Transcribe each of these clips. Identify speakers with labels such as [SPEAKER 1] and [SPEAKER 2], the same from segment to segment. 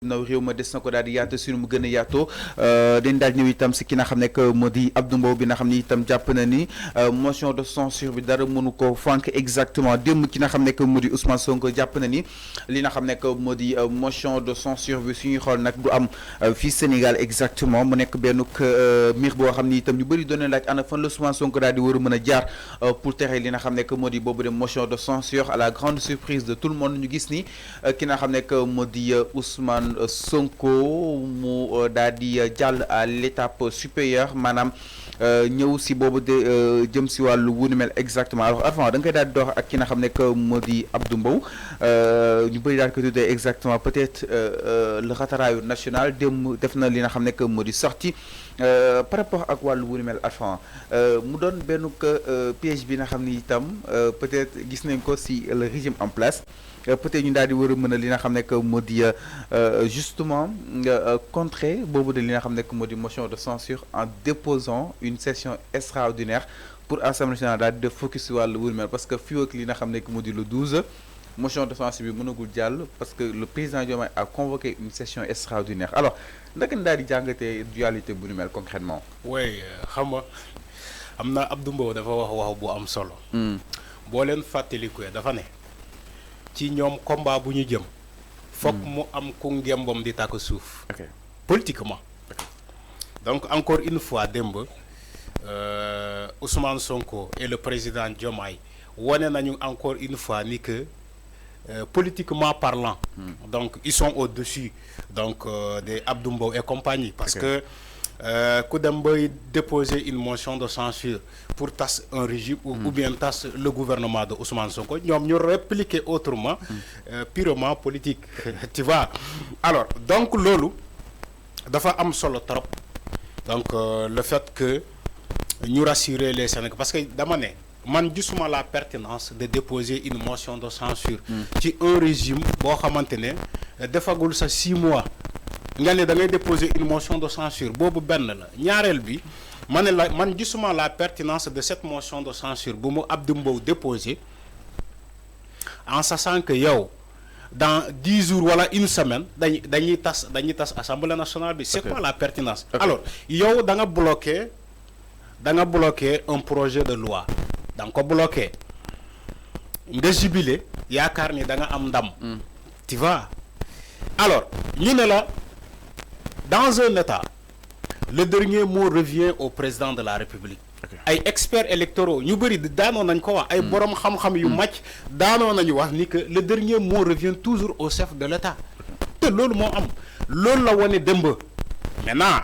[SPEAKER 1] naw réew ma des na ko daal di yaatu suñu mu gën a yaatoo dañ daal ñëw itam si ki nga xam ne que moo di Abdou Mbow bi nga xam ne itam jàpp na ni motion de censure bi dara mënu ko fànk exactement démb ki nga xam ne que moo di Ousmane Sonko jàpp na ni li nga xam ne que moo di motion de censure bi suñuy xool nag du am fii Sénégal exactement mu nekk benn mbir boo xam ni itam ñu bëri doon laaj ana fan la Ousmane Sonko daal di war a mën a jaar pour tere li nga xam ne que moo di boobu de motion de censure à la grande surprise de tout le monde ñu gis ni ki nga xam ne que moo di Ousmane Sonko mu daal di jàll à l'étape supérieure maanaam ñëw si boobu de jëm si wàllu wu ni mel exactement alors avant da nga koy daal di dox ak ki nga xam ne que moo di Abdou Mbow ñu bëri daal ko tuddee exactement peut-être le rataraayu national démb def na li nga xam ne que moo di sorti par rapport ak wàllu wu ni mel avant mu doon benn piège bi nga xam ni itam peut-être gis nañ ko si le régime en place. Peut-être ñu daal di war a mën a li nga xam ne que moo di justement contrer boobu de li nga xam ne que moo di motion de censure en déposant une session extraordinaire pour Assemblée nationale daal di def focus si wàllu wul mel parce que fii ak li nga xam ne que moo di le 12 motion de censure bi mënagul jàll parce que le président Diomaye a convoqué une session extraordinaire alors naka daal di jàngatee dualité bu ni mel concrètement.
[SPEAKER 2] oui xam nga am na Abdou Mbow dafa wax bu am solo. boo leen fàttaliku dafa ne. ci ñoom combat bu ñu jëm. foog mu am ku ngembam di tàkk suuf. politiquement. donc encore une fois démb Ousmane Sonko et le président Diomaye wane nañu encore une fois ni que politiquement parlant. donc ils sont au-dessus donc des Abdou Mbow et compagnie. parce que ku dem bay déposer une motion de censure pour tas un régime ou bien tas le gouvernement de Ousmane Sonko ñoom ñu répliquer autrement purement politique tu vois alors donc loolu dafa am solo trop donc le fait que ñu rassurer les Sénégalais parce que dama ne man gisuma la pertinence de déposer une motion de censure ci un régime boo xamante ne defagul sa 6 mois nga ne da ngay déposer une motion de censure boobu benn la ñaareel bi man gisuma la pertinence de cette motion de censure bu mu Abdou Mbow déposer en sachant que yow dans 10 jours wala une semaine dañuy tas Assemblée nationale bi c'est quoi la pertinence alors yow da nga bloqué un projet de loi da nga ko bloqué nga jubilé yaakaar ni da nga am ndam tu vois alors ñu ne la dans un état le dernier mot revient au président de la République ay experts électoraux ñu bëri daanoo nañ ko wax ay borom xam-xam yu màcc daanoo nañu wax ni que le dernier mot revient toujours au chef de l'État te loolu moo am loolu la wane démb maintenant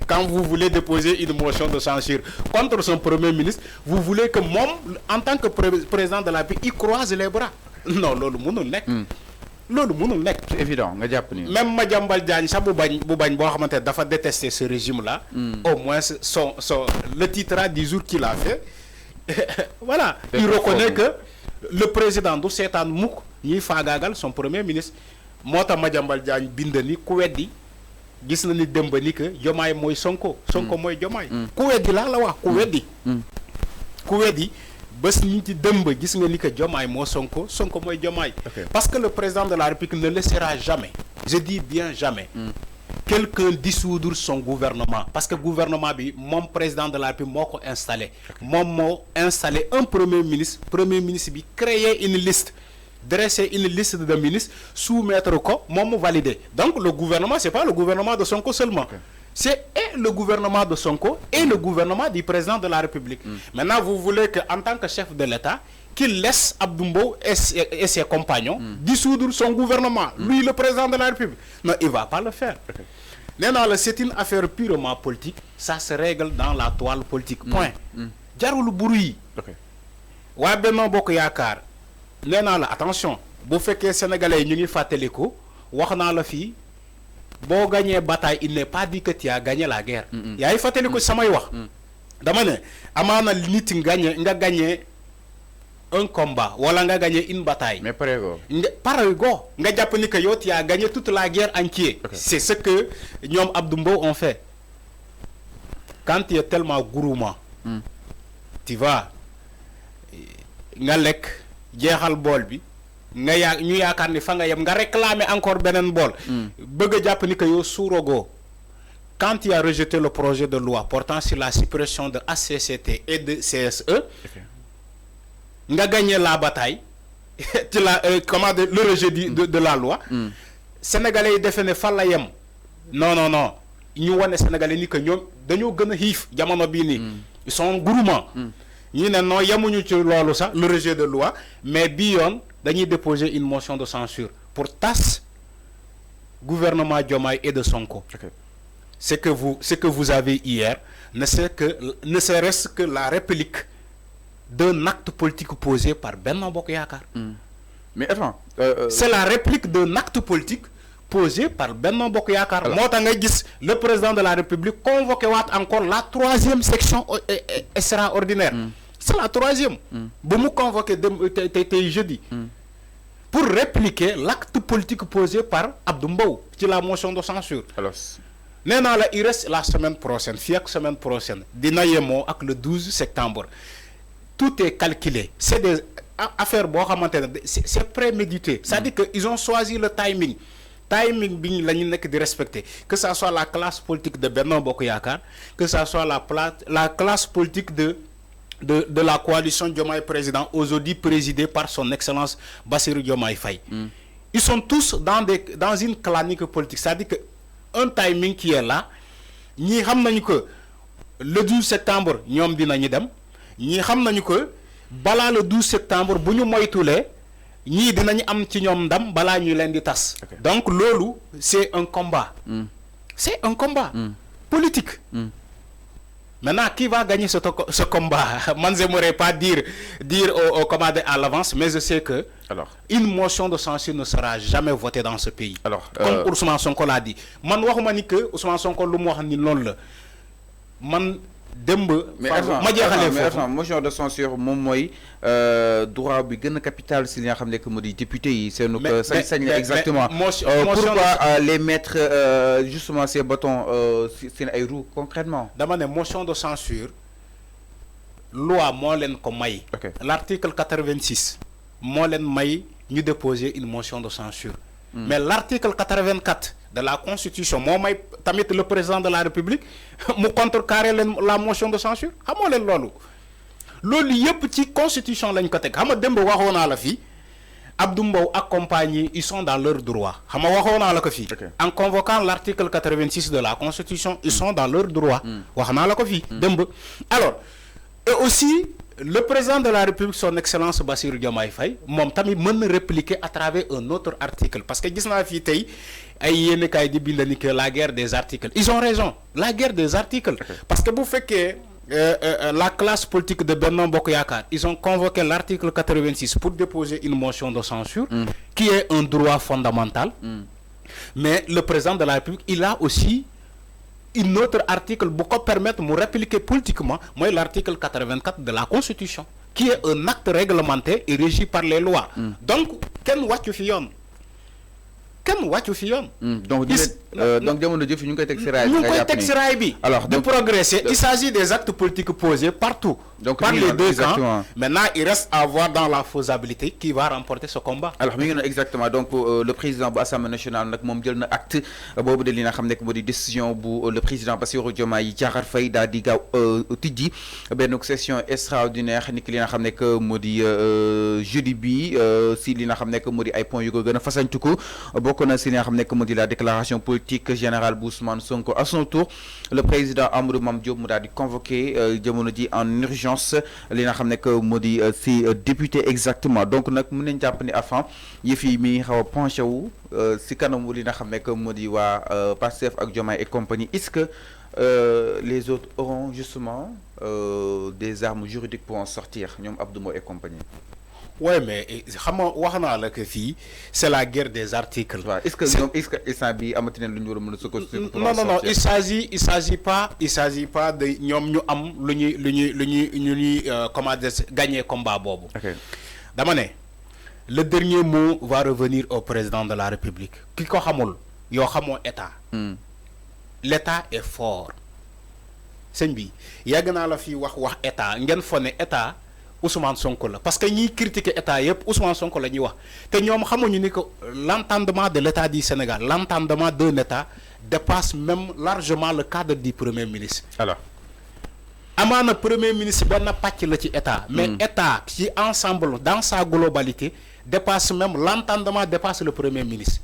[SPEAKER 2] quand vous voulez déposer une motion de censure contre son premier ministre vous voulez que moom en tant que président de la République il croise les bras non loolu mënul nekk loolu mënul nekk.
[SPEAKER 1] c'est évident nga jàpp ni.
[SPEAKER 2] même Madiambal Diagne sax bu bañ boo xamante ne dafa détester ce régime là. au moins le titre du jour qu'il a fait voilà. il reconnaît que le président du seetaan mukk ñuy faagaagal son premier ministre moo tax Madiambal Diagne bind ni ku weddi gis na ni démb ni que Diomaye mooy Sonko. Sonko mooy Diomaye. ku weddi laa la wax ku weddi. ku weddi. bés ñi ci dëmb gis nga ni que Diomaye moo Sonko mooy Diomaye parce que le président de la République ne laissera jamais je dis bien jamais quelqu'un dissoudre son gouvernement parce que gouvernement bi moom président de la République moo ko installé moom moo installé un premier ministre bi créer une liste dresser une liste de ministres soumettre ko moom mu valider donc le gouvernement c'est pas le gouvernement de Sonko seulement c'est et le gouvernement de Sonko et le gouvernement du président de la République. Maintenant, vous voulez qu'en tant que chef de l'État, qu'il laisse Abdou Mbow et ses compagnons dissoudre son gouvernement. Lui, le président de la République. Non, il ne va pas le faire. Non, c'est une affaire purement politique. Ça se règle dans la toile politique. Point. Jarul bruit. Wa Benno Bokk Yaakaar. Nee naa la attention. Bu fekkee Sénégalais ñu ngi fàttaliku wax naa la fii. boo gagné bataille il n'est pas dit que tu as gagné la guerre. yaa ngi fàttali ko samay wax. dama ne amaana nit nga gagné un combat wala nga gagné une bataille.
[SPEAKER 1] mais pareil
[SPEAKER 2] nga jàpp ni que yow tu as gagné toute la guerre entière. c'est ce que ñoom Abdou Mbow ont fait quand tu es tellement gourmand. tu vois nga lekk jeexal bool bi ñu yaakaar ni fa nga yem nga réclamer encore benen bol bëgg japp ni que yow suurogoo quand il a rejeté le projet de loi portant sur la suppression de HCCT et de CSE nga gagné la bataille le rejet de la loi sénégalais yi defe ne fa la yem non ñu wane sénégalais ni que ñoom dañoo gën a xiif jamono bii nii ils sont gourmands ñi ne non yemuñu ci loolu sax le rejet de loi mais bii yoon dañuy déposer une motion de censure pour tas gouvernement Diomaye et de Sonko. Ce que vous avez hier ne serait-ce que la réplique d'un acte politique posé par Benno Bokk Yaakaar.
[SPEAKER 1] Mais attends,
[SPEAKER 2] c'est la réplique d'un acte politique posé par Benno Bokk Yaakaar. Moo tax ngay gis le président de la République convoqué waat encore la 3e section extraordinaire. C'est la 3e. ba mu convoqué tey jeudi. Pour répliquer l'acte politique posé par Abdou Mbow ci la motion de censure.
[SPEAKER 1] Alors,
[SPEAKER 2] nee naa la il reste la semaine prochaine fii ak semaine prochaine dina yemoo ak le 12 septembre tout est calculé c'est des affaires boo xamante ne c'est prémédité c'est-à-dire que ils ont choisi le timing bi la ñu nekk di respecter que ça soit la classe politique de Benno Bokk Yaakaar que ça soit la classe politique de la coalition Diomaye Président aujourd'hui présidée par son excellence Bassirou Diomaye Faye. Ils sont tous dans une clanique politique c'est-à-dire que un timing qui est là ñii xam nañu que le 12 septembre ñoom dinañu dem ñii xam nañu que balaa le 12 septembre bu ñu moytulee ñii dinañu am ci ñoom ndam balaa ñu leen di tas. Donc loolu c'est un combat. C'est un combat politique. Maintenant, qui va gagner ce combat? Moi, je n'aimerais pas dire au commandant à l'avance, mais je sais que une motion de censure ne sera jamais votée dans ce pays. Comme Ousmane Sonko l'a dit. Je ne sais pas que Ousmane Sonko l'a dit non.
[SPEAKER 1] Mais motion de censure moom mooy droit bi gën a capital si li nga xam ne que moo di député yi seen sañ-sañ la exactement pourquoi les mettre justement ces bâtons seen ay roues concrètement
[SPEAKER 2] dama ne motion de censure loi moo leen ko may l'article 86 moo leen may ñu déposer une motion de censure mais l'article 84 de la Constitution moo may tamit le président de la République mu contrecarrer la motion de censure xamoo leen loolu yëpp ci Constitution lañ ko teg xam nga démb waxoon naa la fii Abdou Mbow ak compagnie ils sont dans leur droit xam nga waxoon naa la ko fii en convoquant l'article 86 de la Constitution ils sont dans leur droit wax naa la ko fii démb alors et aussi le président de la République son excellence Bassirou Diomaye Faye moom tamit mën na répliquer à travers un autre article parce que gis naa fii tey ay yenn kaay di bind ni que la guerre des articles ils ont raison la guerre des articles parce que bu fekkee la classe politique de Benno Bokk Yaakaar ils ont convoqué l'article 86 pour déposer une motion de censure qui est un droit fondamental mais le président de la République il a aussi un autre article pour permettre de répliquer politiquement, moi l'article 84 de la Constitution, qui est un acte réglementaire et régi par les lois. Donc, quel watch fion?
[SPEAKER 1] Donc, jamono jëf ñu koy teg ci raay bi.
[SPEAKER 2] ñu koy teg ci raay bi.
[SPEAKER 1] Alors,
[SPEAKER 2] de progresser, il s'agit des actes politiques posés partout. Donc, par les deux camps. Maintenant, il reste à voir dans la faisabilité qui va remporter ce combat.
[SPEAKER 1] Alors, exactement. Donc, le président de l'Assemblée nationale nak mom jël na acte bobu de li nga xamné ko modi décision bu le président Bassirou Diomaye Diakhar Faye da di gaw tidji ben session extraordinaire ni ki li nga xamné ko modi jeudi bi si li nga xamné ko modi ay points yu ko gëna fasantuko bokk na si li nga xamné ko modi la déclaration politique générale Ousmane Sonko. À son tour, le président Amadou Mame Diop mu daal di convoqué jamono ji en urgence li nga xamné que modi si député exactement. Donc nak mën nañ japp ni avant yëf yi mi xaw penché wu si kanam li nga xamné que modi wa Pastef ak Diomaye et compagnie. Est-ce que les autres auront justement des armes juridiques pour en sortir ñom Abdou Mbow et compagnie?
[SPEAKER 2] Ouais, mais c'est la guerre des articles.
[SPEAKER 1] Est-ce que ça bi amatine lu ñu mëna sukkandiku?
[SPEAKER 2] Non, il s'agit pas de ñom ñu am lu comment gagner combat bobu. Dama né le dernier mot va revenir au président de la République. Ki ko xamul yo xamoo état. L'état est fort. Sëñ bi yàgg naa la fi wax état ngeen fone état Ousmane Sonko la parce que ñiy critiquer état yëpp Ousmane Sonko la ñuy wax te ñoom xamuñu ni que l'entendement de l'état du Sénégal l'entendement d'un état dépasse même largement le cadre du premier ministre.
[SPEAKER 1] Alors
[SPEAKER 2] amaana premier ministre benn pàcc la ci état. mais état ci ensemble dans sa globalité dépasse même l'entendement dépasse le premier ministre.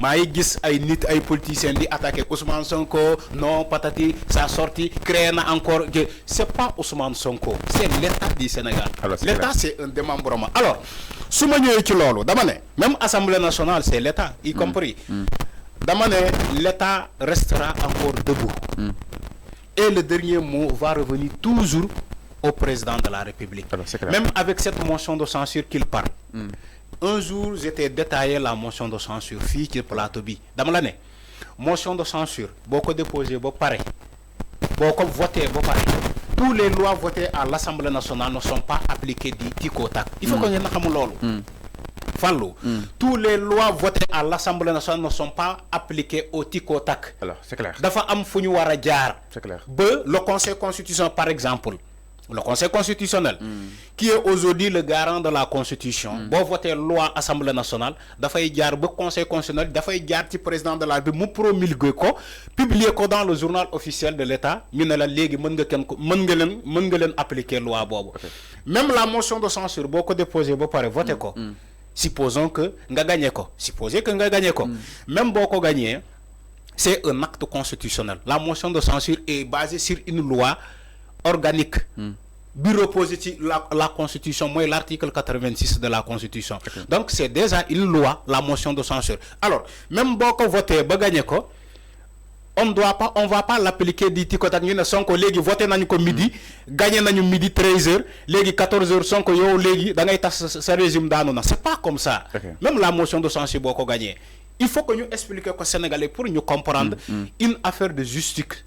[SPEAKER 2] maa ngi gis ay nit ay politiciens di attaquer Ousmane Sonko non patati sa sortie créé na encore que c'est pas Ousmane Sonko c'est l'état du Sénégal. L'état c'est un démembrement. Alors su ma ñëwee ci loolu dama ne même Assemblée nationale c'est l'état y compris dama ne l'état restera encore debout. Et le dernier mot va revenir toujours au président de la République. Même avec cette motion de censure qu'il parle. Un jour, j'étais détaillé la motion de censure fii ci plateau bi dama la ne motion de censure boo ko déposé ba pare boo ko voté ba pare tous les lois votées à l'Assemblée nationale ne sont pas appliquées du tic au tac. Il faut que ngeen xamul loolu. Fallou, tous les lois votées à l'Assemblée nationale ne sont pas appliquées au tic au tac.
[SPEAKER 1] Alors, c'est clair.
[SPEAKER 2] Dafa am fu ñu war a jaar.
[SPEAKER 1] C'est clair.
[SPEAKER 2] Ba le Conseil constitutionnel par exemple. Le Conseil constitutionnel, qui est aujourd'hui le garant de la Constitution, boo voté loi Assemblée nationale, dafay jaar ba Conseil constitutionnel, dafay jaar ci président de la République mu promulguer ko, publier ko dans le journal officiel de l'État, ñu ne la léegi mën nga leen appliquer loi boobu. Même la motion de censure boo ko déposé ba pare voté ko. Supposons que nga gagné ko. Supposez que nga gagné ko. Même boo ko gagné, c'est un acte constitutionnel. La motion de censure est basée sur une loi organique bi reposé ci la constitution mooy l'article 86 de la constitution. Donc c'est déjà une loi la motion de censure. Alors même boo ko voté ba gagné ko on va pas l'appliquer di tic au tac ñu ne Sonko léegi voté nañu ko midi gagné nañu midi 13h léegi 14h Sonko yow léegi da ngay tas sa régime daanu na c'est pas comme ça. Même la motion de censure boo ko gagné il faut que ñu expliquer ko Sénégalais pour ñu comprendre une affaire de justice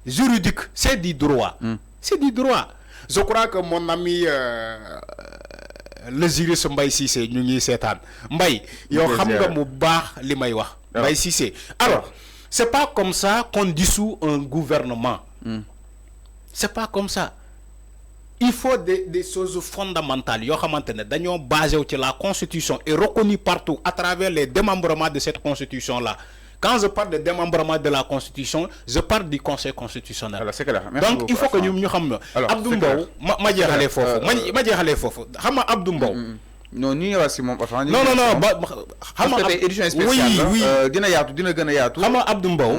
[SPEAKER 2] juridique, c'est du droit. C'est du droit. Je crois que mon ami le juriste Mbaye Cissé ñu ngi seetaan Mbaye yow xam nga mu baax li may wax Mbaye Cissé. Alors c'est pas comme ça qu'on dissout un gouvernement. C'est pas comme ça. Il faut des choses fondamentales yoo xamante ne dañoo basé wu ci la constitution et reconnu partout à travers les démembrements de cette constitution là. Quand je parle de démembrement de la Constitution, je parle du Conseil constitutionnel.
[SPEAKER 1] Alors, c'est clair.
[SPEAKER 2] Donc il faut que ñu xam Abdou Mbow ma jeexalee foofu ma jeexalee foofu xam nga Abdou Mbow.
[SPEAKER 1] non ñu ñëwaat si moom enfin.
[SPEAKER 2] non xam nga
[SPEAKER 1] tey édition spéciale la dina yaatu dina gën a yaatu.
[SPEAKER 2] xam nga Abdou Mbow.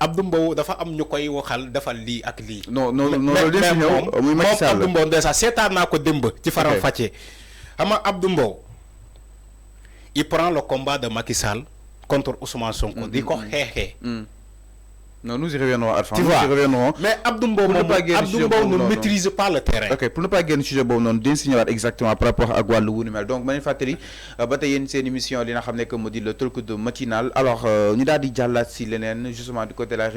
[SPEAKER 2] Abdou Mbow dafa am ñu koy waxal defal lii ak lii.
[SPEAKER 1] non loolu dina si ñëw muy Macky Sall
[SPEAKER 2] Abdou Mbow ndeysaan seetaan naa ko démb ci faram fàccee. xam nga Abdou Mbow. Il prend le combat de Macky Sall contre Ousmane Sonko. Di ko xeexee.
[SPEAKER 1] Non, nous y reviendrons, Alpha.
[SPEAKER 2] Tu vois, mais Abdou Mbow ne maîtrise pas le terrain.
[SPEAKER 1] Ok, pour ne pas gagner le sujet, bon, non, d'un signal exactement par rapport à Guadeloupe. Donc, je vais vous c'est une émission qui est le truc de matinal. Alors, nous avons dit justement du côté de la